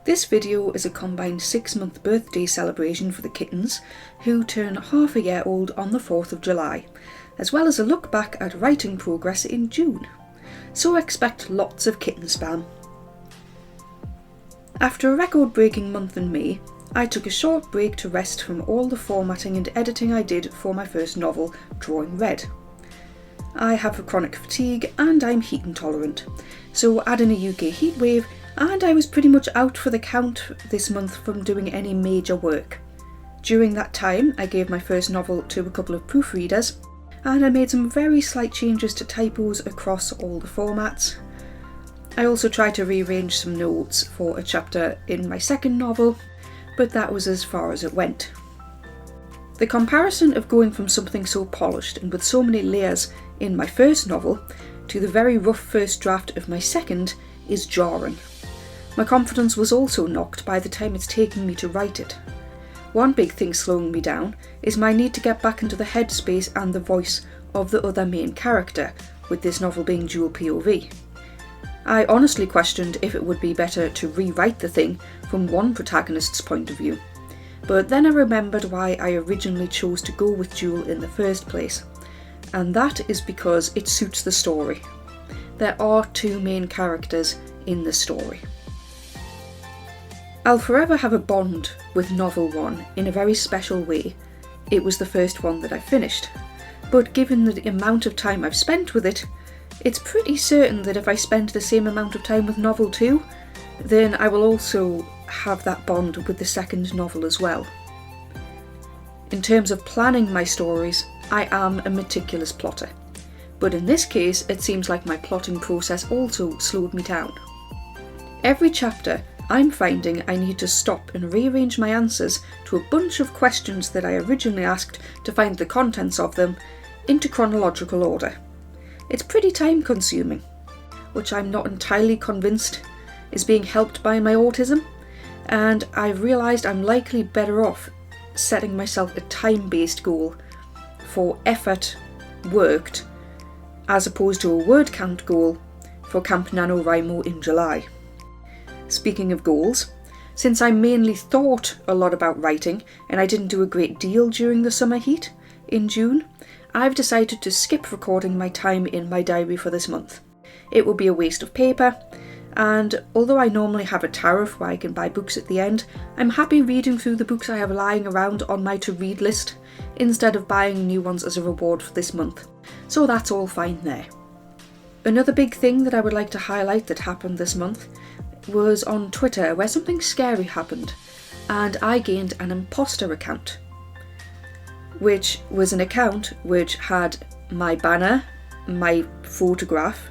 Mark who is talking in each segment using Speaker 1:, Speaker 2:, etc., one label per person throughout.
Speaker 1: This video is a combined 6-month birthday celebration for the kittens, who turn half a year old on the 4th of July, as well as a look back at writing progress in June. So expect lots of kitten spam. After a record-breaking month in May, I took a short break to rest from all the formatting and editing I did for my first novel, Drawing Red. I have chronic fatigue and I'm heat intolerant, so add in a UK heatwave and I was pretty much out for the count this month from doing any major work. During that time, I gave my first novel to a couple of proofreaders, and I made some very slight changes to typos across all the formats. I also tried to rearrange some notes for a chapter in my second novel, but that was as far as it went. The comparison of going from something so polished and with so many layers in my first novel to the very rough first draft of my second is jarring. My confidence was also knocked by the time it's taken me to write it. One big thing slowing me down is my need to get back into the headspace and the voice of the other main character, with this novel being dual POV. I honestly questioned if it would be better to rewrite the thing from one protagonist's point of view, but then I remembered why I originally chose to go with dual in the first place, and that is because it suits the story. There are two main characters in the story. I'll forever have a bond with novel 1 in a very special way. It was the first one that I finished, but given the amount of time I've spent with it, it's pretty certain that if I spend the same amount of time with novel 2, then I will also have that bond with the second novel as well. In terms of planning my stories, I am a meticulous plotter, but in this case it seems like my plotting process also slowed me down. Every chapter I'm finding I need to stop and rearrange my answers to a bunch of questions that I originally asked to find the contents of them into chronological order. It's pretty time consuming, which I'm not entirely convinced is being helped by my autism, and I've realised I'm likely better off setting myself a time-based goal for effort worked as opposed to a word count goal for CampNaNo in July. Speaking of goals, since I mainly thought a lot about writing and I didn't do a great deal during the summer heat in June, I've decided to skip recording my time in my diary for this month. It will be a waste of paper, and although I normally have a tariff where I can buy books at the end, I'm happy reading through the books I have lying around on my to-read list instead of buying new ones as a reward for this month, so that's all fine there. Another big thing that I would like to highlight that happened this month was on Twitter, where something scary happened and I gained an Imposter account, which was an account which had my banner, my photograph,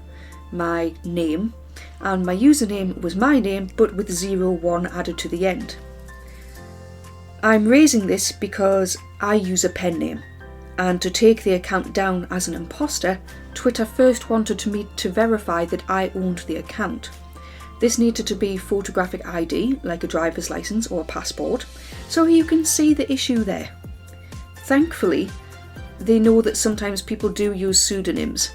Speaker 1: my name, and my username was my name but with 01 added to the end. I'm raising this because I use a pen name, and to take the account down as an imposter, Twitter first wanted me to verify that I owned the account. This needed to be photographic ID, like a driver's license or a passport, so you can see the issue there. Thankfully, they know that sometimes people do use pseudonyms,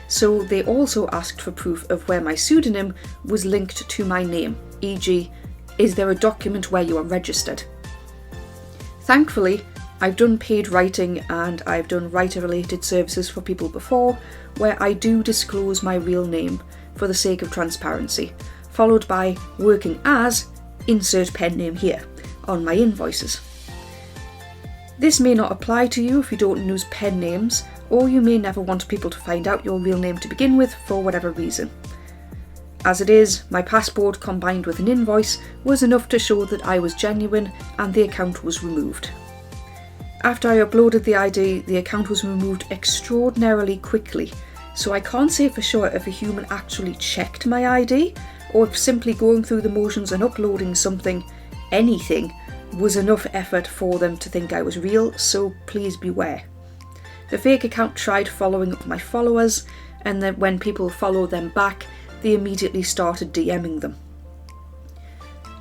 Speaker 1: so they also asked for proof of where my pseudonym was linked to my name, e.g., is there a document where you are registered? Thankfully, I've done paid writing and I've done writer-related services for people before, where I do disclose my real name for the sake of transparency, followed by working as insert pen name here on my invoices. This may not apply to you if you don't use pen names, or you may never want people to find out your real name to begin with for whatever reason. As it is, my passport combined with an invoice was enough to show that I was genuine and the account was removed. After I uploaded the ID, the account was removed extraordinarily quickly, so I can't say for sure if a human actually checked my ID, or if simply going through the motions and uploading something, anything, was enough effort for them to think I was real, so please beware. The fake account tried following up my followers, and then when people follow them back, they immediately started DMing them.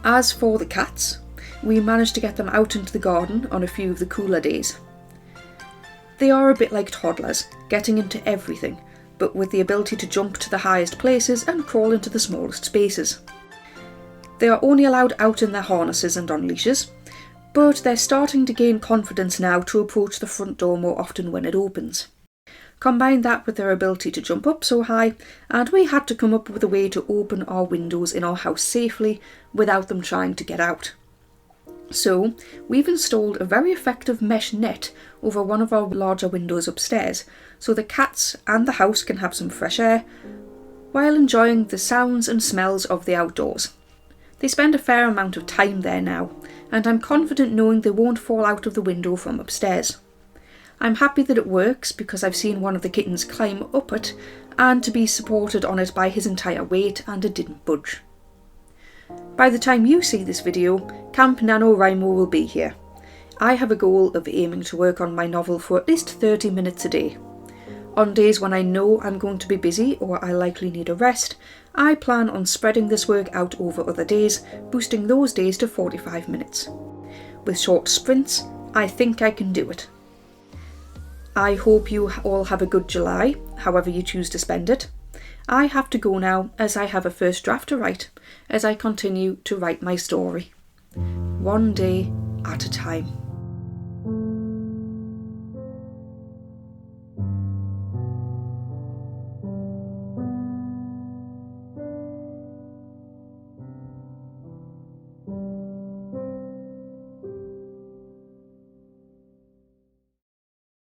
Speaker 1: As for the cats, we managed to get them out into the garden on a few of the cooler days. They are a bit like toddlers, getting into everything, but with the ability to jump to the highest places and crawl into the smallest spaces. They are only allowed out in their harnesses and on leashes, but they're starting to gain confidence now to approach the front door more often when it opens. Combine that with their ability to jump up so high, and we had to come up with a way to open our windows in our house safely without them trying to get out. So we've installed a very effective mesh net over one of our larger windows upstairs, so the cats and the house can have some fresh air while enjoying the sounds and smells of the outdoors. They spend a fair amount of time there now, and I'm confident knowing they won't fall out of the window from upstairs. I'm happy that it works because I've seen one of the kittens climb up it and to be supported on it by his entire weight, and it didn't budge. By the time you see this video, CampNaNo will be here. I have a goal of aiming to work on my novel for at least 30 minutes a day. On days when I know I'm going to be busy or I likely need a rest, I plan on spreading this work out over other days, boosting those days to 45 minutes. With short sprints, I think I can do it. I hope you all have a good July, however you choose to spend it. I have to go now as I have a first draft to write as I continue to write my story. One day at a time.